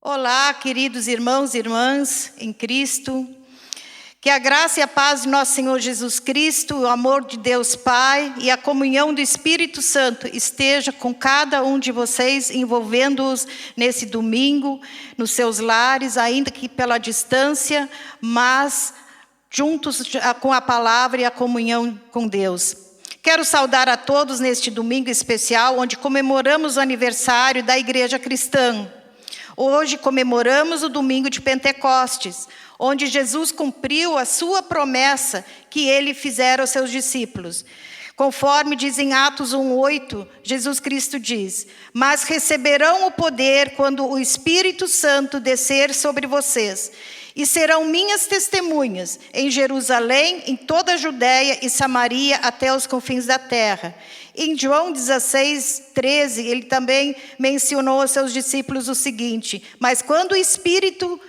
Olá, queridos irmãos e irmãs em Cristo. Que a graça e a paz de nosso Senhor Jesus Cristo, o amor de Deus Pai e a comunhão do Espírito Santo esteja com cada um de vocês, envolvendo-os nesse domingo, nos seus lares, ainda que pela distância, mas juntos com a palavra e a comunhão com Deus. Quero saudar a todos neste domingo especial, onde comemoramos o aniversário da Igreja Cristã. Hoje comemoramos o domingo de Pentecostes, onde Jesus cumpriu a sua promessa que ele fizera aos seus discípulos. Conforme diz em Atos 1:8, Jesus Cristo diz: "Mas receberão o poder quando o Espírito Santo descer sobre vocês, e serão minhas testemunhas em Jerusalém, em toda a Judéia e Samaria, até os confins da terra." Em João 16:13, ele também mencionou aos seus discípulos o seguinte: "Mas quando o Espírito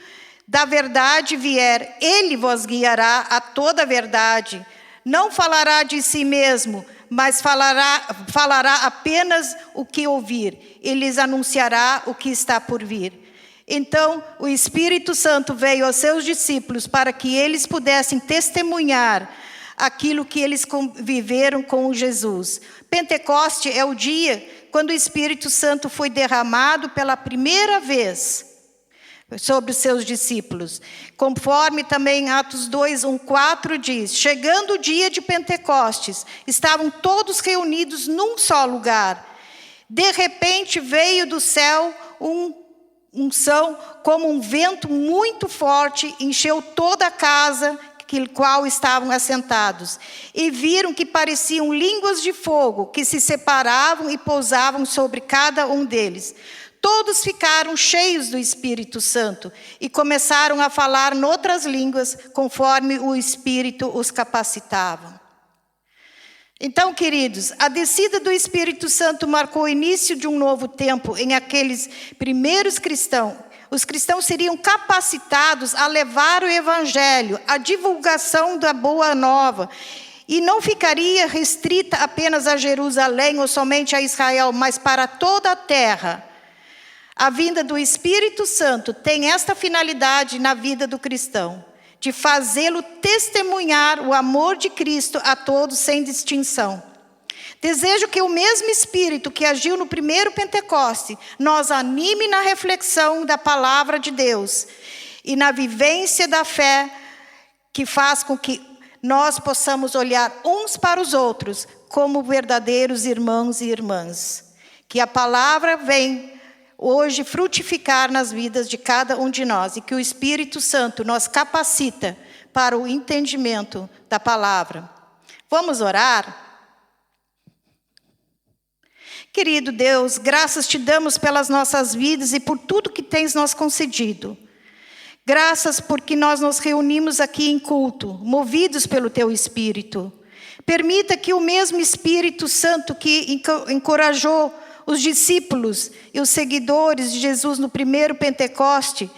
da verdade vier, ele vos guiará a toda a verdade. Não falará de si mesmo, mas falará apenas o que ouvir. E lhes anunciará o que está por vir." Então, o Espírito Santo veio aos seus discípulos para que eles pudessem testemunhar aquilo que eles viveram com Jesus. Pentecoste é o dia quando o Espírito Santo foi derramado pela primeira vez sobre os seus discípulos. Conforme também Atos 2:1-4 diz: "Chegando o dia de Pentecostes, estavam todos reunidos num só lugar. De repente veio do céu unção como um vento muito forte, encheu toda a casa qual estavam assentados, e viram que pareciam línguas de fogo, que se separavam e pousavam sobre cada um deles. Todos ficaram cheios do Espírito Santo e começaram a falar noutras línguas, conforme o Espírito os capacitava." Então, queridos, a descida do Espírito Santo marcou o início de um novo tempo em aqueles primeiros cristãos. Os cristãos seriam capacitados a levar o Evangelho, a divulgação da Boa Nova, e não ficaria restrita apenas a Jerusalém ou somente a Israel, mas para toda a terra. A vinda do Espírito Santo tem esta finalidade na vida do cristão, de fazê-lo testemunhar o amor de Cristo a todos sem distinção. Desejo que o mesmo Espírito que agiu no primeiro Pentecoste nos anime na reflexão da palavra de Deus e na vivência da fé que faz com que nós possamos olhar uns para os outros como verdadeiros irmãos e irmãs. Que a palavra vem hoje frutificar nas vidas de cada um de nós e que o Espírito Santo nos capacita para o entendimento da palavra. Vamos orar? Querido Deus, graças te damos pelas nossas vidas e por tudo que tens nos concedido. Graças porque nós nos reunimos aqui em culto, movidos pelo teu Espírito. Permita que o mesmo Espírito Santo que encorajou os discípulos e os seguidores de Jesus no primeiro Pentecoste,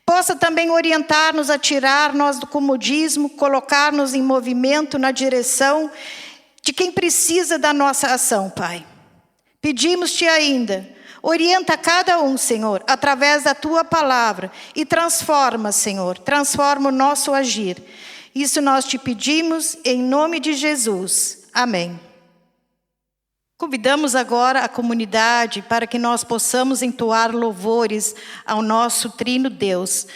possa também orientar-nos a tirar-nos do comodismo, colocar-nos em movimento na direção de quem precisa da nossa ação, Pai. Pedimos-te ainda, orienta cada um, Senhor, através da tua palavra e transforma, Senhor, transforma o nosso agir. Isso nós te pedimos em nome de Jesus. Amém. Convidamos agora a comunidade para que nós possamos entoar louvores ao nosso trino Deus,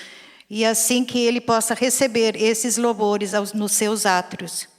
e assim que Ele possa receber esses louvores nos seus átrios.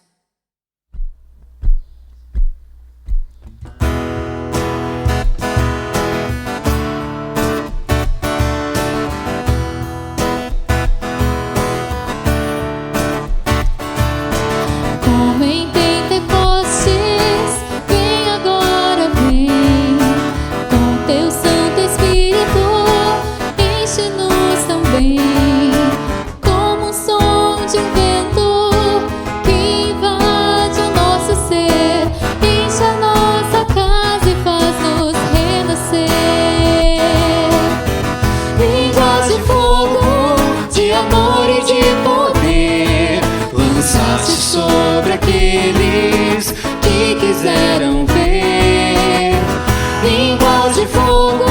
Quiseram ver línguas de fogo,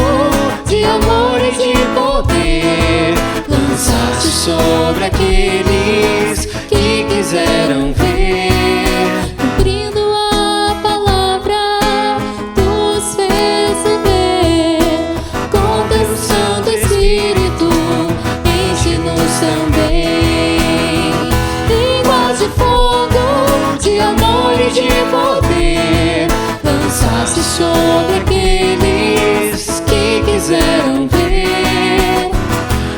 de amor e de poder, lançaste sobre aqueles que quiseram ver, cumprindo a palavra, nos fez ver, com teu Santo Espírito, enche-nos também, línguas de fogo, de amor e de poder, lançaste sobre aqueles que quiseram ver,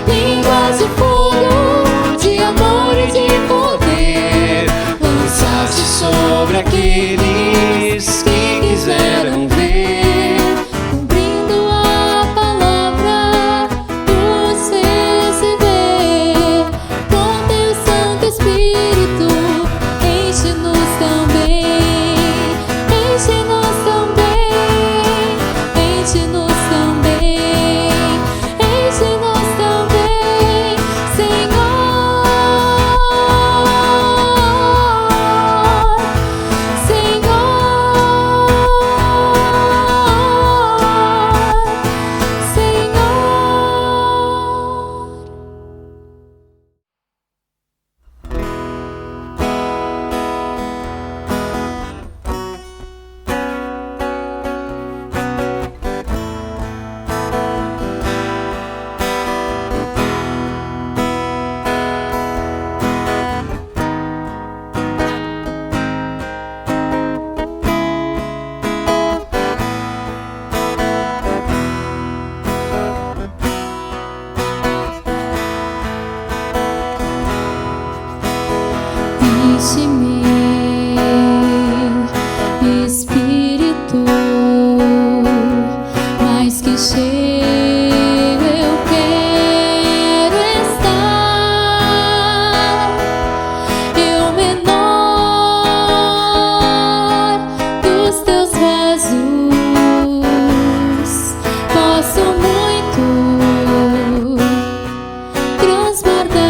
línguas de fogo, de amor e de poder, lançaste sobre aqueles que quiseram ver, cumprindo a palavra, nos fez ver, com teu Santo Espírito, enche-nos também. Enche-nos também, enche-nos também, enche-nos também, Senhor, Senhor, Senhor. Enche-me, Espírito, mais que cheio eu quero estar, eu menor dos teus vasos, posso muito transbordar.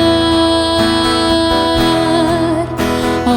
Ó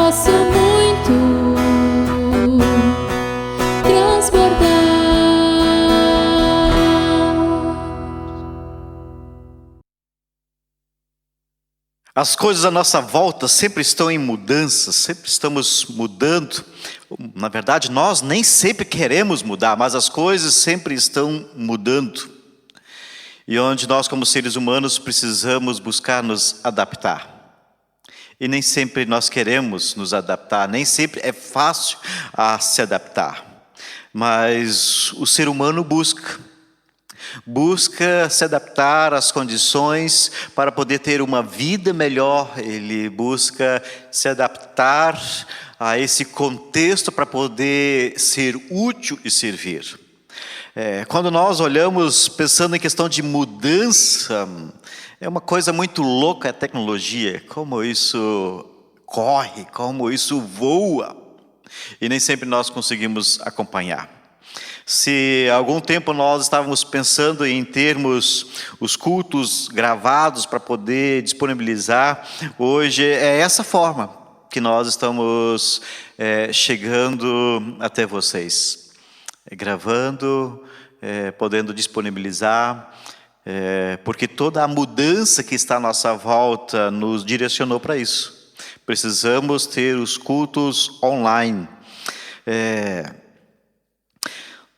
posso muito transbordar. As coisas à nossa volta sempre estão em mudança, sempre estamos mudando. Na verdade, nós nem sempre queremos mudar, mas as coisas sempre estão mudando. E onde nós, como seres humanos, precisamos buscar nos adaptar. E nem sempre nós queremos nos adaptar, nem sempre é fácil se adaptar. Mas o ser humano busca se adaptar às condições para poder ter uma vida melhor. Ele busca se adaptar a esse contexto para poder ser útil e servir. Quando nós olhamos pensando em questão de mudança, é uma coisa muito louca a tecnologia, como isso corre, como isso voa, e nem sempre nós conseguimos acompanhar. Se há algum tempo nós estávamos pensando em termos os cultos gravados para poder disponibilizar, hoje é essa forma que nós estamos chegando até vocês. Gravando, podendo disponibilizar, porque toda a mudança que está à nossa volta nos direcionou para isso. Precisamos ter os cultos online.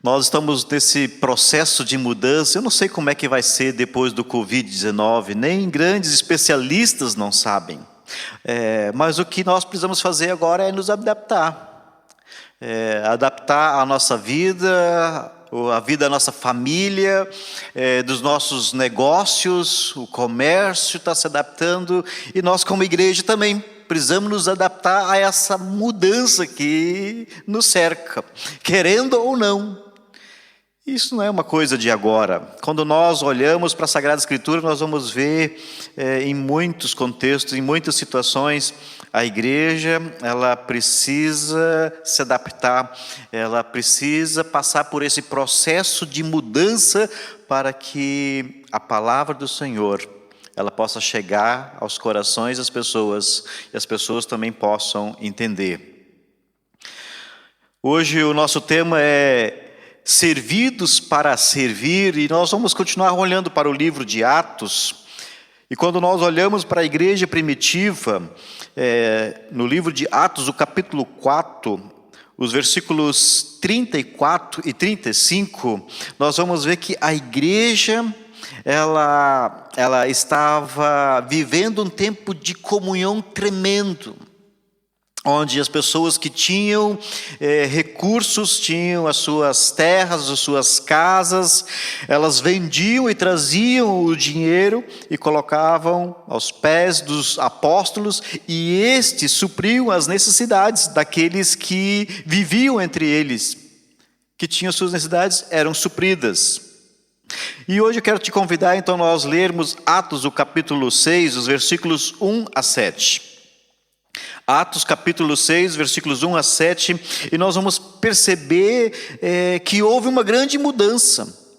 Nós estamos nesse processo de mudança. Eu não sei como é que vai ser depois do Covid-19, nem grandes especialistas não sabem. Mas o que nós precisamos fazer agora é nos adaptar. Adaptar a nossa vida, a vida da nossa família, dos nossos negócios, o comércio está se adaptando, e nós como igreja também precisamos nos adaptar a essa mudança que nos cerca, querendo ou não. Isso não é uma coisa de agora. Quando nós olhamos para a Sagrada Escritura, nós vamos ver em muitos contextos, em muitas situações, a igreja, ela precisa se adaptar, ela precisa passar por esse processo de mudança para que a palavra do Senhor, ela possa chegar aos corações das pessoas e as pessoas também possam entender. Hoje o nosso tema é servidos para servir, e nós vamos continuar olhando para o livro de Atos. E quando nós olhamos para a igreja primitiva, no livro de Atos, o capítulo 4, os versículos 34 e 35, nós vamos ver que a igreja, ela estava vivendo um tempo de comunhão tremendo, onde as pessoas que tinham recursos, tinham as suas terras, as suas casas, elas vendiam e traziam o dinheiro e colocavam aos pés dos apóstolos, e estes supriam as necessidades daqueles que viviam entre eles, que tinham suas necessidades, eram supridas. E hoje eu quero te convidar então a nós lermos Atos, o capítulo 6, os versículos 1 a 7. Atos capítulo 6, versículos 1 a 7, e nós vamos perceber que houve uma grande mudança.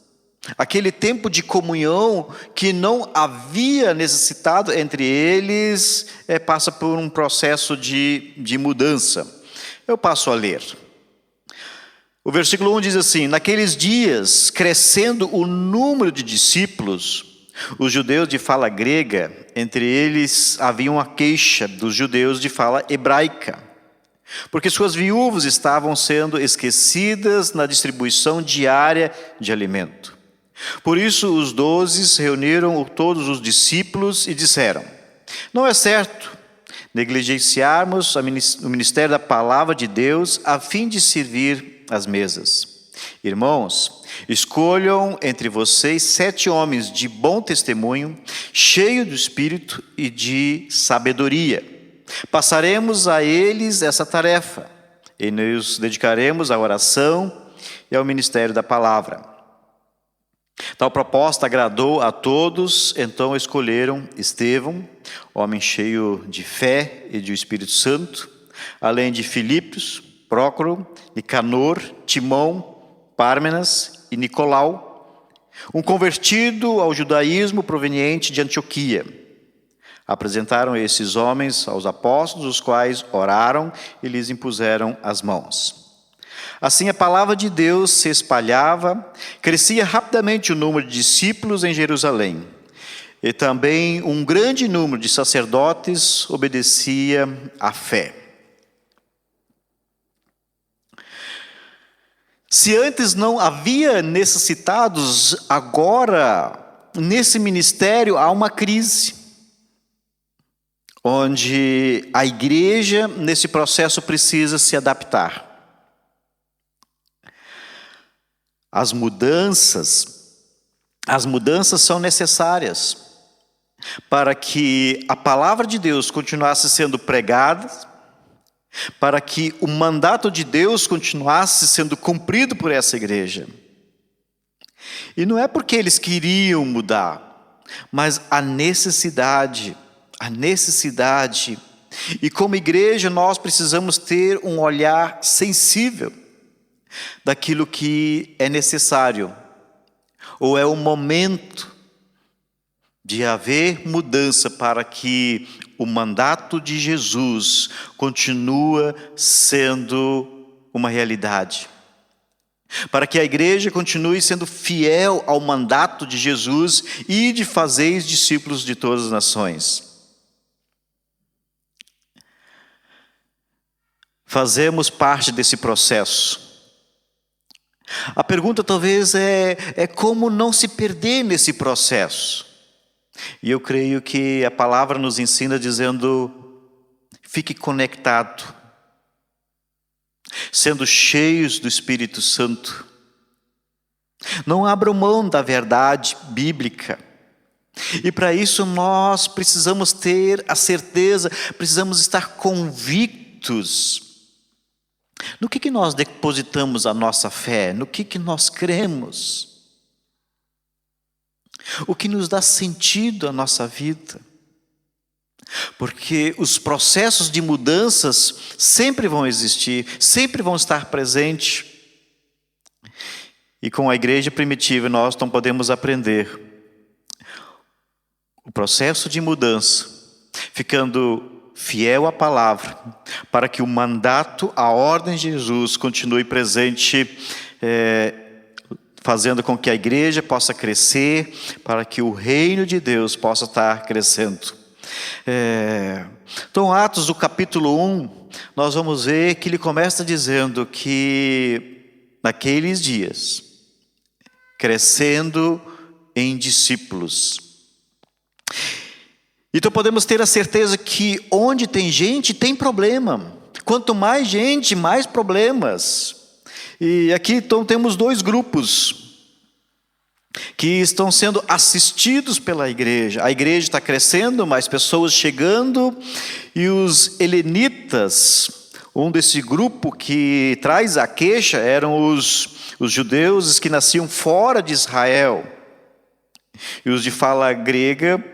Aquele tempo de comunhão que não havia necessitado entre eles, passa por um processo de mudança. Eu passo a ler. O versículo 1 diz assim: naqueles dias, crescendo o número de discípulos, os judeus de fala grega, entre eles havia uma queixa dos judeus de fala hebraica, porque suas viúvas estavam sendo esquecidas na distribuição diária de alimento. Por isso os 12 reuniram todos os discípulos e disseram: não é certo negligenciarmos o ministério da palavra de Deus a fim de servir as mesas. Irmãos, escolham entre vocês 7 homens de bom testemunho, cheios do Espírito e de sabedoria. Passaremos a eles essa tarefa e nos dedicaremos à oração e ao ministério da palavra. Tal proposta agradou a todos, então escolheram Estevão, homem cheio de fé e do Espírito Santo, além de Filipos, Prócoro, Nicanor, Timão, Pármenas e Nicolau, um convertido ao judaísmo proveniente de Antioquia. Apresentaram esses homens aos apóstolos, os quais oraram e lhes impuseram as mãos. Assim a palavra de Deus se espalhava, crescia rapidamente o número de discípulos em Jerusalém. E também um grande número de sacerdotes obedecia à fé. Se antes não havia necessitados, agora, nesse ministério, há uma crise, onde a igreja, nesse processo, precisa se adaptar. As mudanças são necessárias para que a palavra de Deus continuasse sendo pregada, para que o mandato de Deus continuasse sendo cumprido por essa igreja. E não é porque eles queriam mudar, mas a necessidade. E como igreja nós precisamos ter um olhar sensível daquilo que é necessário, ou é o momento de haver mudança para que o mandato de Jesus continue sendo uma realidade. Para que a igreja continue sendo fiel ao mandato de Jesus e de fazer discípulos de todas as nações. Fazemos parte desse processo. A pergunta talvez é como não se perder nesse processo. E eu creio que a palavra nos ensina dizendo: fique conectado, sendo cheios do Espírito Santo. Não abram mão da verdade bíblica. E para isso nós precisamos ter a certeza, precisamos estar convictos. No que nós depositamos a nossa fé? No que nós cremos? O que nos dá sentido à nossa vida? Porque os processos de mudanças sempre vão existir, sempre vão estar presentes. E com a igreja primitiva nós não podemos aprender o processo de mudança, ficando fiel à palavra, para que o mandato, a ordem de Jesus continue presente, fazendo com que a igreja possa crescer, para que o reino de Deus possa estar crescendo. Então, Atos, do capítulo 1, nós vamos ver que ele começa dizendo que naqueles dias, crescendo em discípulos. Então podemos ter a certeza que onde tem gente, tem problema. Quanto mais gente, mais problemas. E aqui então temos dois grupos que estão sendo assistidos pela igreja. A igreja está crescendo, mais pessoas chegando, e os helenitas, um desse grupo que traz a queixa, eram os judeus que nasciam fora de Israel. E os de fala grega,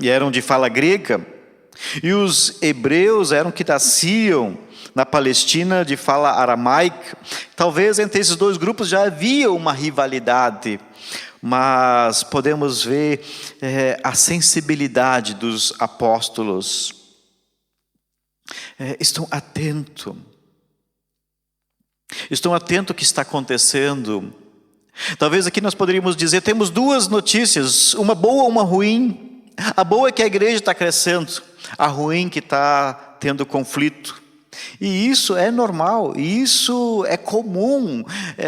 eram de fala grega, e os hebreus eram que nasciam na Palestina de fala aramaica. Talvez entre esses dois grupos já havia uma rivalidade, mas podemos ver a sensibilidade dos apóstolos. Estão atentos ao que está acontecendo. Talvez aqui nós poderíamos dizer, temos duas notícias, uma boa e uma ruim. A boa é que a igreja está crescendo, a ruim que está tendo conflito. E isso é normal, e isso é comum,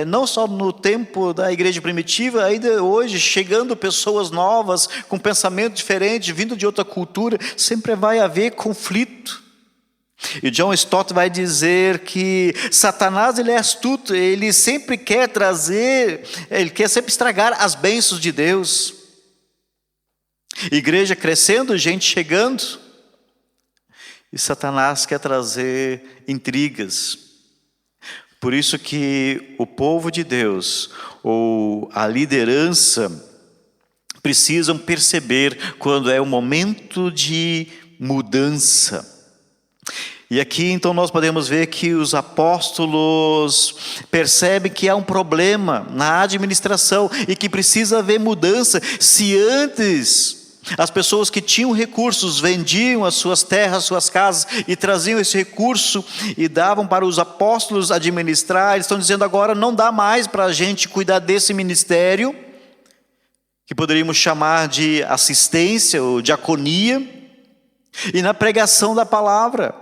não só no tempo da igreja primitiva, ainda hoje, chegando pessoas novas, com pensamento diferente, vindo de outra cultura, sempre vai haver conflito. E John Stott vai dizer que Satanás, ele é astuto, ele sempre quer ele quer sempre estragar as bênçãos de Deus. Igreja crescendo, gente chegando, e Satanás quer trazer intrigas. Por isso que o povo de Deus, ou a liderança, precisam perceber quando é o momento de mudança. E aqui então nós podemos ver que os apóstolos percebem que há um problema na administração e que precisa haver mudança. Se antes As pessoas que tinham recursos vendiam as suas terras, suas casas e traziam esse recurso e davam para os apóstolos administrar. Eles estão dizendo agora não dá mais para a gente cuidar desse ministério, que poderíamos chamar de assistência ou diaconia, e na pregação da palavra.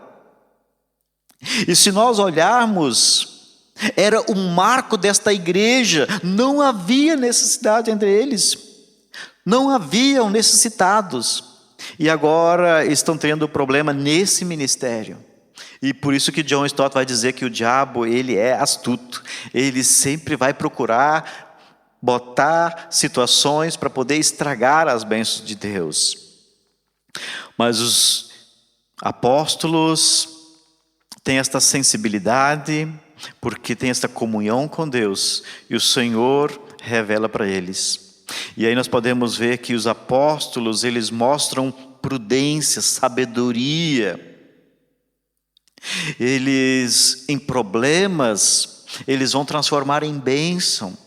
E se nós olharmos, era um marco desta igreja, não havia necessidade entre eles. Não haviam necessitados, e agora estão tendo problema nesse ministério. E por isso que John Stott vai dizer que o diabo, ele é astuto. Ele sempre vai procurar botar situações para poder estragar as bênçãos de Deus. Mas os apóstolos têm esta sensibilidade, porque têm esta comunhão com Deus, e o Senhor revela para eles. E aí nós podemos ver que os apóstolos, eles mostram prudência, sabedoria. Eles, em problemas, eles vão transformar em bênção.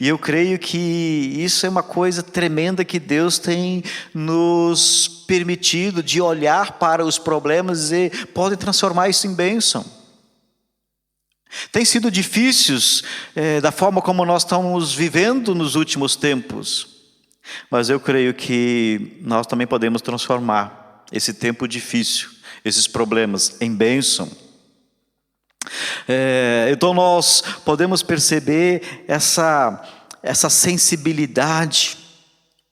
E eu creio que isso é uma coisa tremenda que Deus tem nos permitido, de olhar para os problemas e pode transformar isso em bênção. Tem sido difíceis da forma como nós estamos vivendo nos últimos tempos, mas eu creio que nós também podemos transformar esse tempo difícil, esses problemas, em bênção. Então nós podemos perceber essa sensibilidade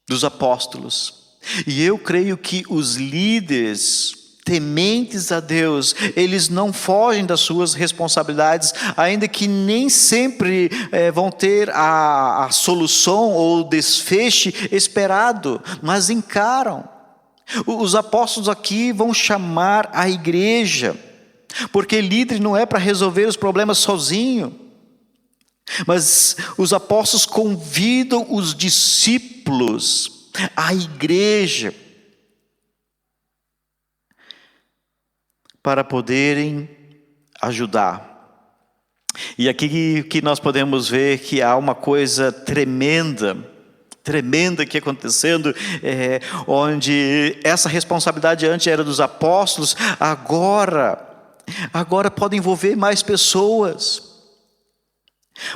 dos apóstolos, e eu creio que os líderes tementes a Deus, eles não fogem das suas responsabilidades, ainda que nem sempre vão ter a solução ou o desfecho esperado, mas encaram. Os apóstolos aqui vão chamar a igreja, porque líder não é para resolver os problemas sozinho, mas os apóstolos convidam os discípulos, a igreja, para poderem ajudar. E aqui que nós podemos ver que há uma coisa tremenda aqui acontecendo, onde essa responsabilidade antes era dos apóstolos, agora pode envolver mais pessoas.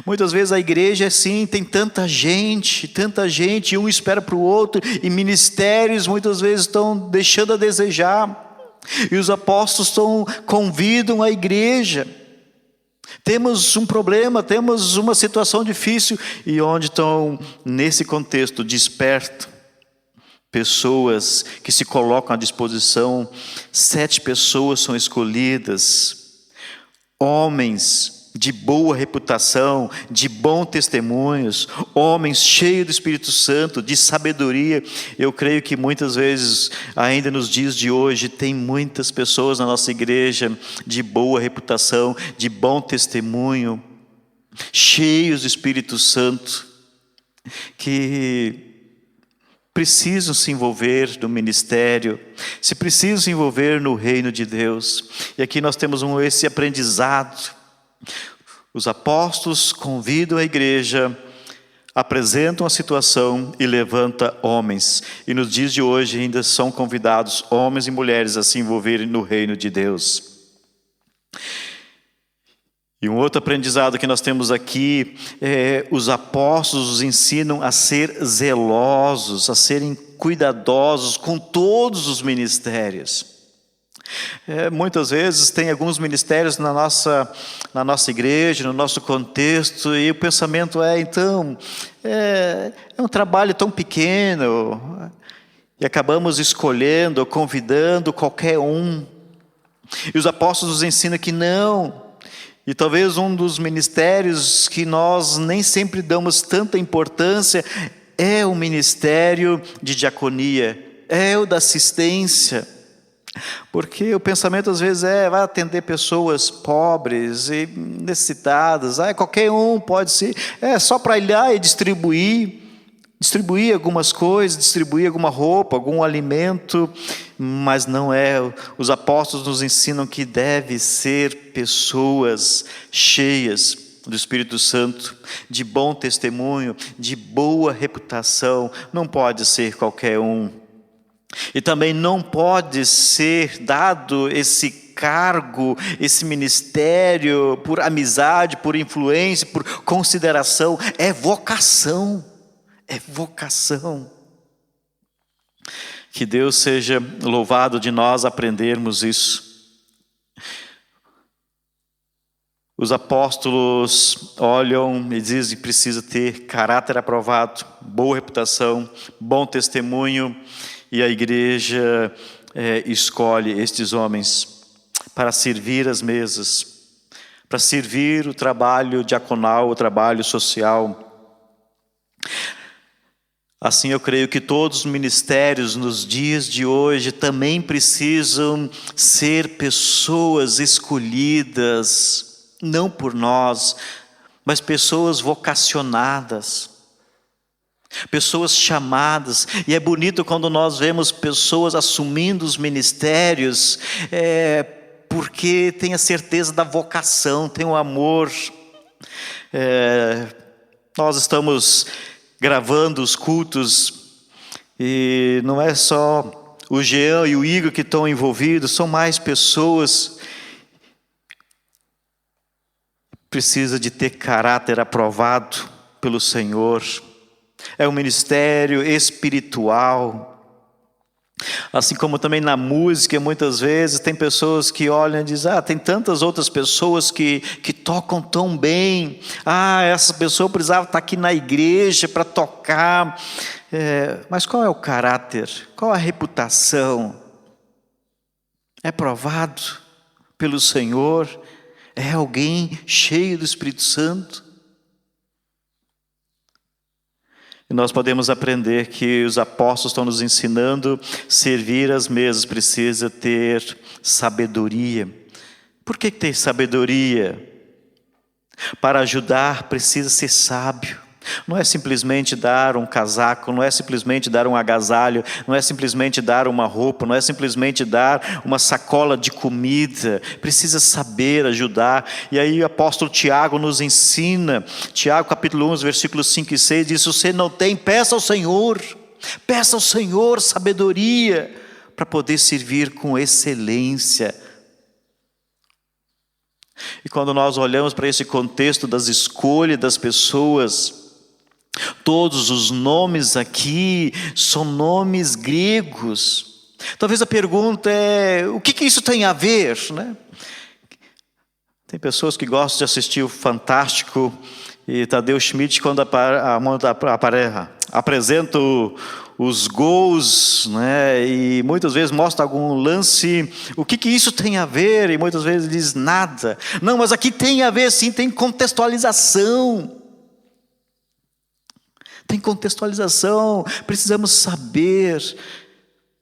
Muitas vezes a igreja é assim, tem tanta gente, um espera para o outro, e ministérios muitas vezes estão deixando a desejar. E os apóstolos convidam a igreja. Temos um problema, temos uma situação difícil, e onde estão, nesse contexto, despertam pessoas que se colocam à disposição. 7 pessoas são escolhidas, homens de boa reputação, de bons testemunhos, homens cheios do Espírito Santo, de sabedoria. Eu creio que muitas vezes, ainda nos dias de hoje, tem muitas pessoas na nossa igreja de boa reputação, de bom testemunho, cheios do Espírito Santo, que precisam se envolver no ministério, se precisam se envolver no reino de Deus. E aqui nós temos esse aprendizado. Os apóstolos convidam a igreja, apresentam a situação e levantam homens. E nos dias de hoje ainda são convidados homens e mulheres a se envolverem no reino de Deus. E um outro aprendizado que nós temos aqui os apóstolos nos ensinam a ser zelosos, a serem cuidadosos com todos os ministérios. Muitas vezes tem alguns ministérios na nossa igreja, no nosso contexto, e o pensamento é um trabalho tão pequeno, e acabamos escolhendo, convidando qualquer um. E os apóstolos nos ensinam que não. E talvez um dos ministérios que nós nem sempre damos tanta importância é o ministério de diaconia, é o da assistência. Porque o pensamento às vezes vai atender pessoas pobres e necessitadas, qualquer um pode ser, só para ir lá e distribuir algumas coisas, distribuir alguma roupa, algum alimento, mas não é. Os apóstolos nos ensinam que deve ser pessoas cheias do Espírito Santo, de bom testemunho, de boa reputação. Não pode ser qualquer um. E também não pode ser dado esse cargo, esse ministério por amizade, por influência, por consideração. É vocação. É vocação. Que Deus seja louvado de nós aprendermos isso. Os apóstolos olham e dizem que precisa ter caráter aprovado, boa reputação, bom testemunho, e a igreja escolhe estes homens para servir as mesas, para servir o trabalho diaconal, o trabalho social. Assim eu creio que todos os ministérios nos dias de hoje também precisam ser pessoas escolhidas, não por nós, mas pessoas vocacionadas, pessoas chamadas. E é bonito quando nós vemos pessoas assumindo os ministérios, porque tem a certeza da vocação, tem o amor. Nós estamos gravando os cultos, e não é só o Jean e o Igor que estão envolvidos, são mais pessoas. Precisa de ter caráter aprovado pelo Senhor. É um ministério espiritual. Assim como também na música, muitas vezes tem pessoas que olham e dizem: tem tantas outras pessoas que tocam tão bem. Essa pessoa precisava estar aqui na igreja para tocar. Mas qual é o caráter? Qual a reputação? É provado pelo Senhor? É alguém cheio do Espírito Santo? E nós podemos aprender que os apóstolos estão nos ensinando: servir as mesas precisa ter sabedoria. Por que ter sabedoria? Para ajudar precisa ser sábio. Não é simplesmente dar um casaco, não é simplesmente dar um agasalho, não é simplesmente dar uma roupa, não é simplesmente dar uma sacola de comida. Precisa saber ajudar. E aí o apóstolo Tiago nos ensina, Tiago capítulo 1, versículos 5 e 6, diz: se você não tem, peça ao Senhor sabedoria, para poder servir com excelência. E quando nós olhamos para esse contexto das escolhas das pessoas, todos os nomes aqui são nomes gregos. Talvez a pergunta é: o que isso tem a ver, né? Tem pessoas que gostam de assistir o Fantástico, e Tadeu Schmidt, quando apresenta os gols, né, e muitas vezes mostra algum lance, o que isso tem a ver? E muitas vezes diz nada. Não, mas aqui tem a ver sim, tem contextualização. Tem contextualização, precisamos saber.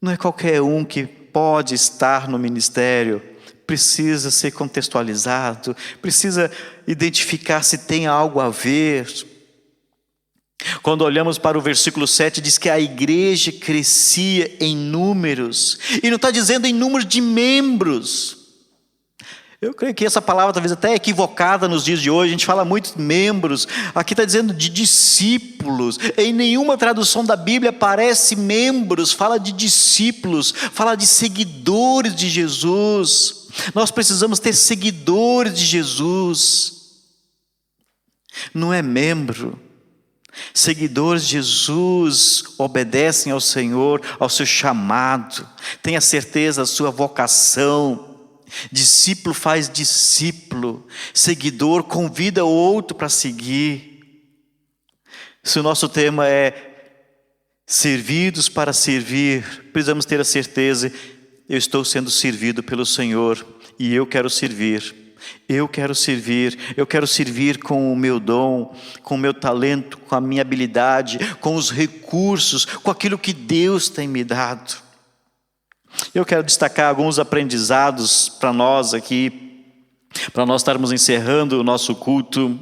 Não é qualquer um que pode estar no ministério. Precisa ser contextualizado, precisa identificar se tem algo a ver. Quando olhamos para o versículo 7, diz que a igreja crescia em números. E não está dizendo em número de membros. Eu creio que essa palavra talvez até é equivocada nos dias de hoje. A gente fala muito de membros. Aqui está dizendo de discípulos. Em nenhuma tradução da Bíblia aparece membros. Fala de discípulos. Fala de seguidores de Jesus. Nós precisamos ter seguidores de Jesus. Não é membro. Seguidores de Jesus obedecem ao Senhor, ao seu chamado. Tenha certeza da sua vocação. Discípulo faz discípulo. Seguidor convida o outro para seguir. Se o nosso tema é servidos para servir, precisamos ter a certeza: eu estou sendo servido pelo Senhor e eu quero servir. Eu quero servir com o meu dom, com o meu talento, com a minha habilidade, com os recursos, com aquilo que Deus tem me dado. Eu quero destacar alguns aprendizados para nós aqui, para nós estarmos encerrando o nosso culto.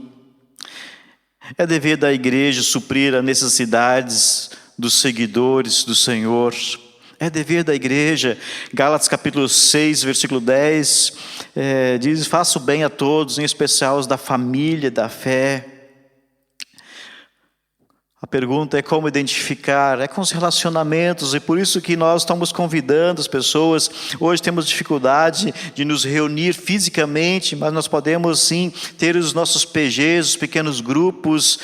É dever da igreja suprir as necessidades dos seguidores do Senhor. É dever da igreja. Gálatas capítulo 6, versículo 10, diz: faça o bem a todos, em especial os da família, da fé. A pergunta é como identificar, é com os relacionamentos, e por isso que nós estamos convidando as pessoas. Hoje temos dificuldade de nos reunir fisicamente, mas nós podemos sim ter os nossos PGs, os pequenos grupos,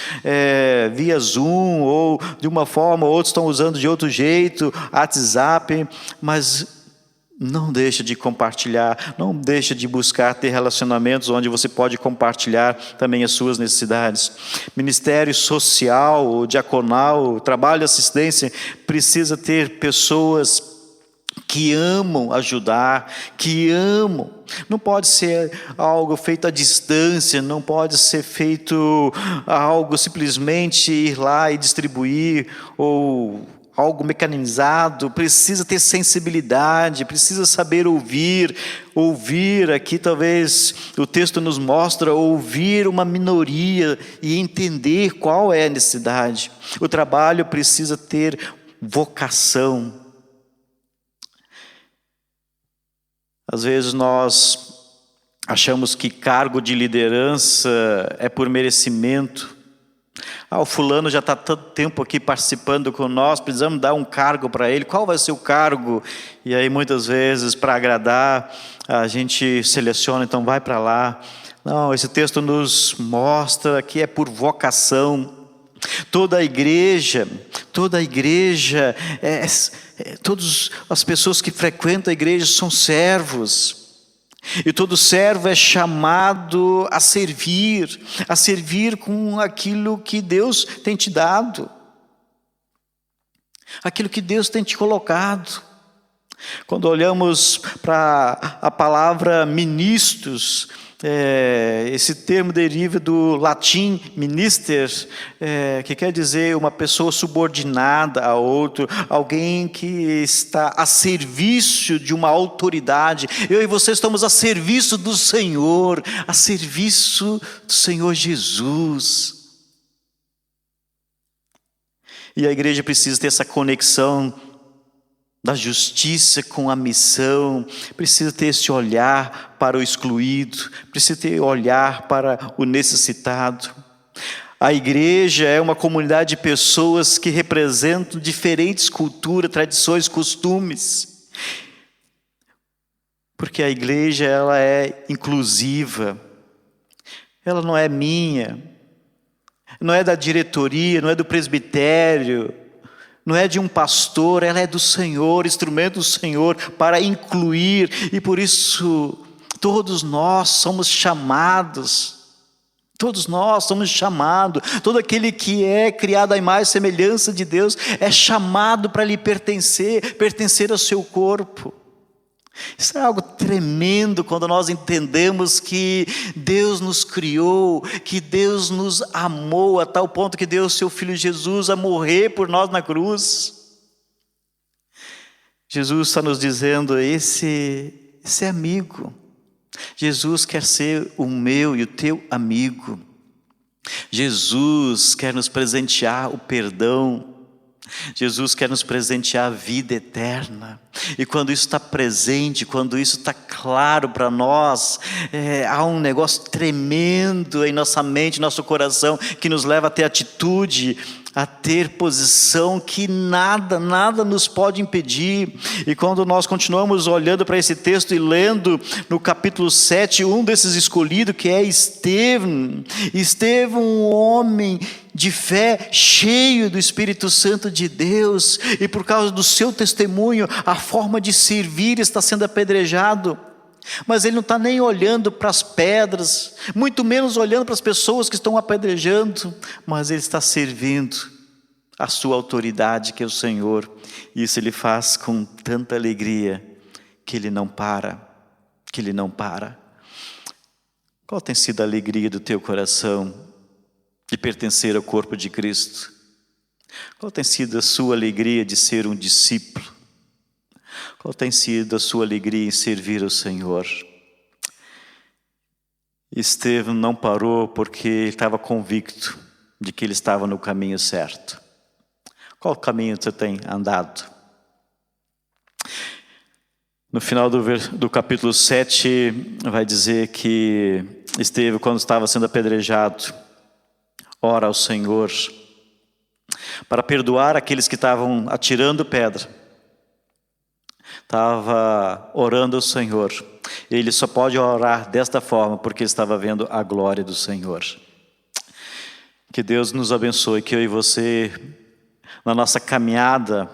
via Zoom, ou de uma forma, outros estão usando de outro jeito, WhatsApp, mas não deixa de compartilhar, não deixa de buscar ter relacionamentos onde você pode compartilhar também as suas necessidades. Ministério social, diaconal, trabalho de assistência, precisa ter pessoas que amam ajudar, que amam. Não pode ser algo feito à distância, não pode ser feito algo simplesmente ir lá e distribuir, ou algo mecanizado. Precisa ter sensibilidade, precisa saber ouvir. Ouvir, aqui talvez o texto nos mostra, ouvir uma minoria e entender qual é a necessidade. O trabalho precisa ter vocação. Às vezes nós achamos que cargo de liderança é por merecimento. O fulano já está tanto tempo aqui participando com nós, precisamos dar um cargo para ele. Qual vai ser o cargo? E aí muitas vezes, para agradar, a gente seleciona, então vai para lá. Não, esse texto nos mostra que é por vocação. Toda a igreja, todas as pessoas que frequentam a igreja são servos. E todo servo é chamado a servir com aquilo que Deus tem te dado, aquilo que Deus tem te colocado. Quando olhamos para a palavra ministros, esse termo deriva do latim minister, que quer dizer uma pessoa subordinada a outro, alguém que está a serviço de uma autoridade. Eu e você estamos a serviço do Senhor, a serviço do Senhor Jesus. E a igreja precisa ter essa conexão da justiça com a missão, precisa ter esse olhar para o excluído, precisa ter olhar para o necessitado. A igreja é uma comunidade de pessoas que representam diferentes culturas, tradições, costumes. Porque a igreja, ela é inclusiva, ela não é minha, não é da diretoria, não é do presbitério, não é de um pastor, ela é do Senhor, instrumento do Senhor para incluir. E por isso, todos nós somos chamados. Todo aquele que é criado à imagem e semelhança de Deus é chamado para lhe pertencer ao seu corpo. Isso é algo tremendo quando nós entendemos que Deus nos criou, que Deus nos amou a tal ponto que deu o seu Filho Jesus a morrer por nós na cruz. Jesus está nos dizendo, esse é amigo. Jesus quer ser o meu e o teu amigo. Jesus quer nos presentear o perdão. Jesus quer nos presentear a vida eterna. E quando isso está presente, quando isso está claro para nós, há um negócio tremendo em nossa mente, nosso coração, que nos leva a ter atitude, a ter posição que nada nos pode impedir. E quando nós continuamos olhando para esse texto e lendo no capítulo 7, um desses escolhidos, que é Estevão, um homem de fé, cheio do Espírito Santo de Deus, e por causa do seu testemunho, a forma de servir está sendo apedrejado. Mas ele não está nem olhando para as pedras, muito menos olhando para as pessoas que estão apedrejando, mas ele está servindo a sua autoridade, que é o Senhor. Isso ele faz com tanta alegria, que ele não para. Qual tem sido a alegria do teu coração de pertencer ao corpo de Cristo? Qual tem sido a sua alegria de ser um discípulo? Qual tem sido a sua alegria em servir ao Senhor? Estevão não parou porque ele estava convicto de que ele estava no caminho certo. Qual caminho você tem andado? No final do capítulo 7, vai dizer que Estevão, quando estava sendo apedrejado, ora ao Senhor para perdoar aqueles que estavam atirando pedra. Estava orando ao Senhor. Ele só pode orar desta forma porque estava vendo a glória do Senhor. Que Deus nos abençoe, que eu e você, na nossa caminhada,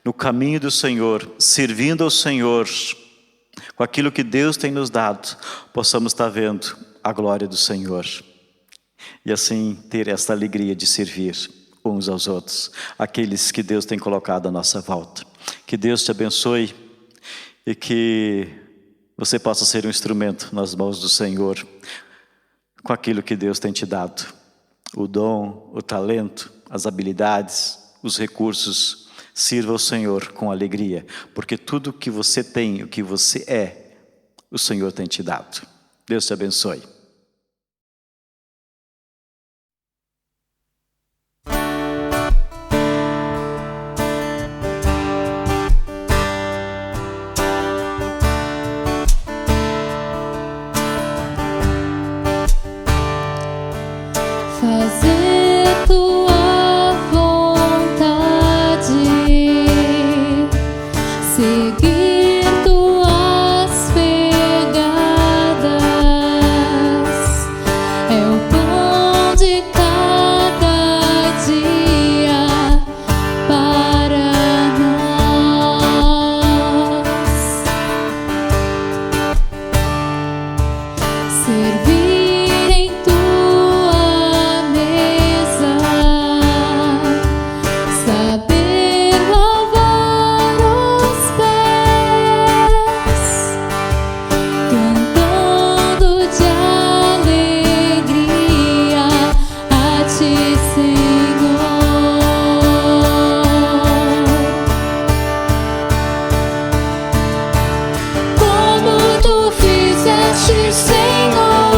no caminho do Senhor, servindo ao Senhor, com aquilo que Deus tem nos dado, possamos estar vendo a glória do Senhor. E assim ter esta alegria de servir uns aos outros, aqueles que Deus tem colocado à nossa volta. Que Deus te abençoe e que você possa ser um instrumento nas mãos do Senhor, com aquilo que Deus tem te dado. O dom, o talento, as habilidades, os recursos. Sirva ao Senhor com alegria, porque tudo que você tem, o que você é, o Senhor tem te dado. Deus te abençoe. Fazer tua vontade, seguir tuas pegadas, é o pão de cada dia para nós. Servir em tua mesa, saber lavar os pés, cantando de alegria a ti, Senhor. Como tu fizeste, Senhor.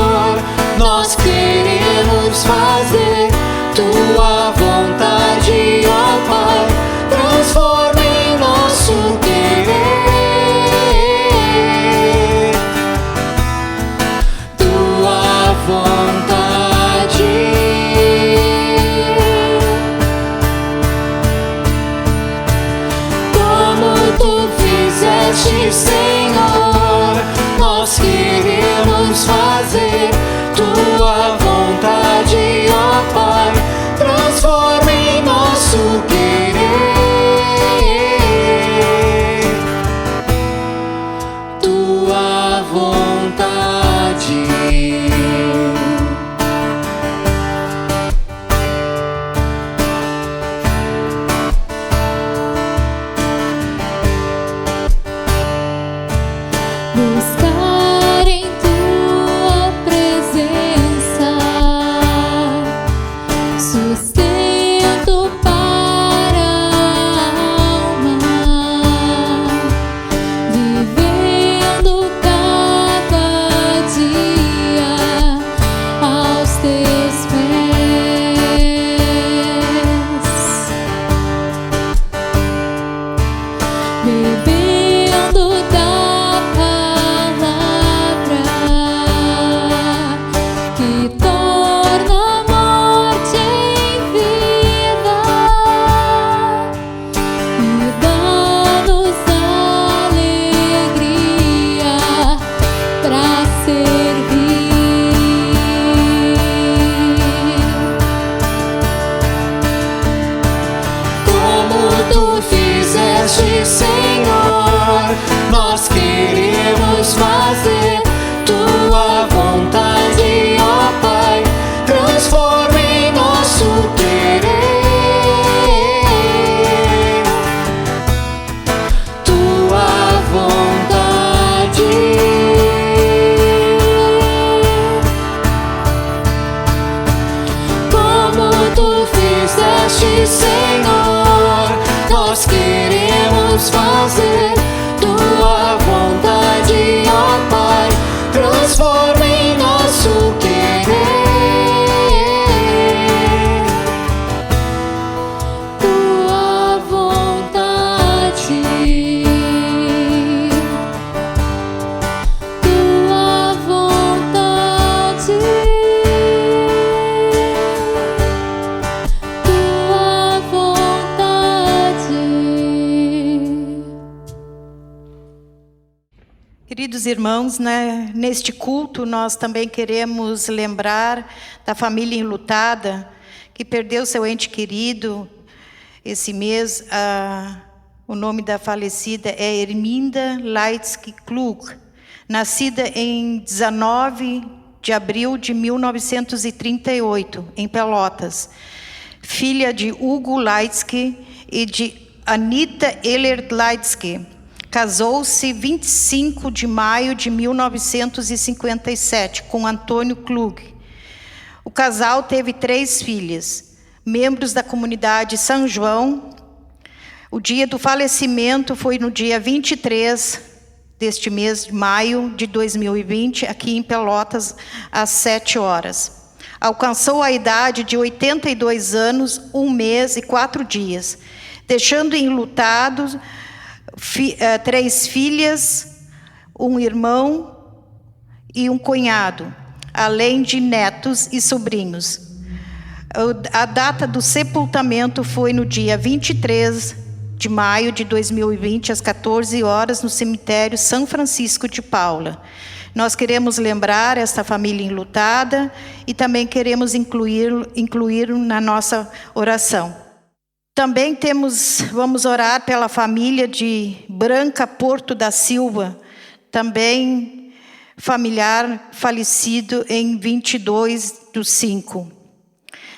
irmãos, né, neste culto nós também queremos lembrar da família enlutada que perdeu seu ente querido esse mês. O nome da falecida é Erminda Leitzke Klug, nascida em 19 de abril de 1938, em Pelotas, filha de Hugo Leitzke e de Anita Ehlert Leitzke. Casou-se 25 de maio de 1957 com Antônio Klug. O casal teve 3 filhas, membros da comunidade São João. O dia do falecimento foi no dia 23 deste mês de maio de 2020, aqui em Pelotas, às 7 horas. Alcançou a idade de 82 anos, 1 mês e 4 dias, deixando enlutados 3 filhas, 1 irmão e 1 cunhado, além de netos e sobrinhos. A data do sepultamento foi no dia 23 de maio de 2020, às 14 horas, no cemitério São Francisco de Paula. Nós queremos lembrar esta família enlutada e também queremos incluir na nossa oração. Também vamos orar pela família de Branca Porto da Silva, também familiar falecido em 22/5.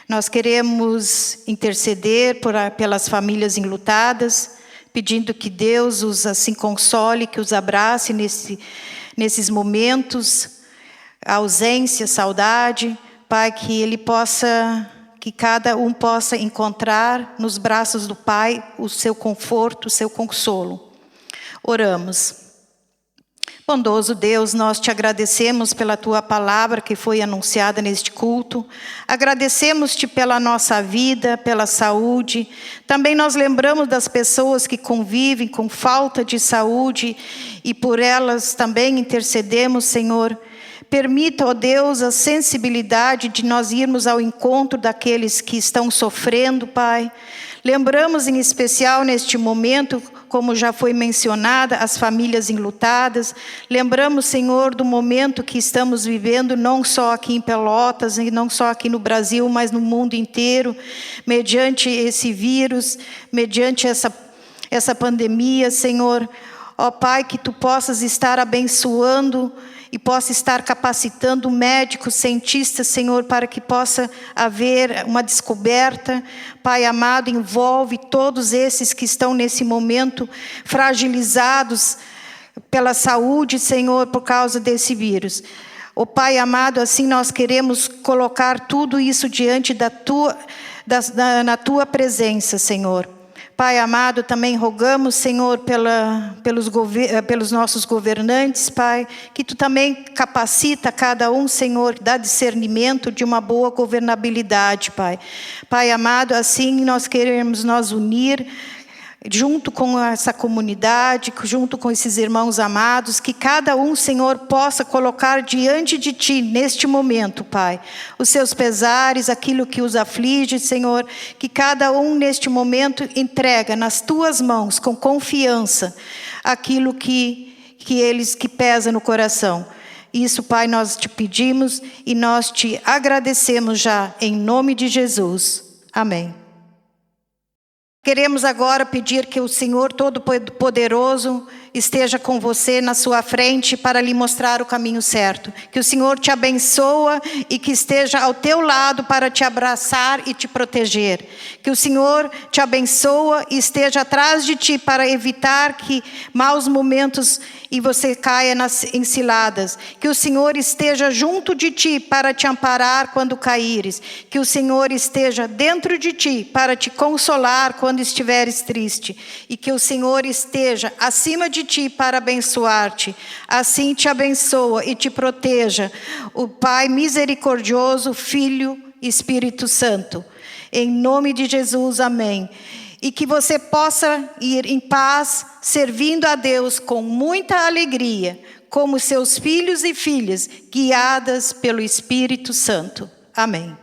Nós queremos interceder pelas famílias enlutadas, pedindo que Deus os assim console, que os abrace nesses momentos, a ausência, saudade, Pai, que cada um possa encontrar nos braços do Pai o seu conforto, o seu consolo. Oramos. Bondoso Deus, nós te agradecemos pela tua palavra que foi anunciada neste culto. Agradecemos-te pela nossa vida, pela saúde. Também nós lembramos das pessoas que convivem com falta de saúde e por elas também intercedemos, Senhor. Permita, ó Deus, a sensibilidade de nós irmos ao encontro daqueles que estão sofrendo, Pai. Lembramos em especial neste momento, como já foi mencionada, as famílias enlutadas. Lembramos, Senhor, do momento que estamos vivendo, não só aqui em Pelotas, e não só aqui no Brasil, mas no mundo inteiro, mediante esse vírus, mediante essa pandemia, Senhor. Ó Pai, que Tu possas estar abençoando e possa estar capacitando médicos, cientistas, Senhor, para que possa haver uma descoberta. Pai amado, envolve todos esses que estão nesse momento fragilizados pela saúde, Senhor, por causa desse vírus. Ó Pai amado, assim nós queremos colocar tudo isso diante na Tua presença, Senhor. Pai amado, também rogamos, Senhor, pelos nossos governantes, Pai, que Tu também capacita cada um, Senhor, dá discernimento de uma boa governabilidade, Pai. Pai amado, assim nós queremos nos unir junto com essa comunidade, junto com esses irmãos amados, que cada um, Senhor, possa colocar diante de Ti, neste momento, Pai, os seus pesares, aquilo que os aflige, Senhor, que cada um, neste momento, entrega nas Tuas mãos, com confiança, aquilo que pesa no coração. Isso, Pai, nós Te pedimos e nós Te agradecemos já, em nome de Jesus. Amém. Queremos agora pedir que o Senhor Todo-Poderoso esteja com você na sua frente para lhe mostrar o caminho certo. Que o Senhor te abençoe e que esteja ao teu lado para te abraçar e te proteger. Que o Senhor te abençoe e esteja atrás de ti para evitar que maus momentos e você caia nas enciladas. Que o Senhor esteja junto de ti para te amparar quando caíres. Que o Senhor esteja dentro de ti para te consolar quando estiveres triste. E que o Senhor esteja acima de ti para abençoar-te. Assim te abençoa e te proteja o Pai misericordioso, Filho e Espírito Santo. Em nome de Jesus, amém. E que você possa ir em paz, servindo a Deus com muita alegria, como seus filhos e filhas, guiadas pelo Espírito Santo. Amém.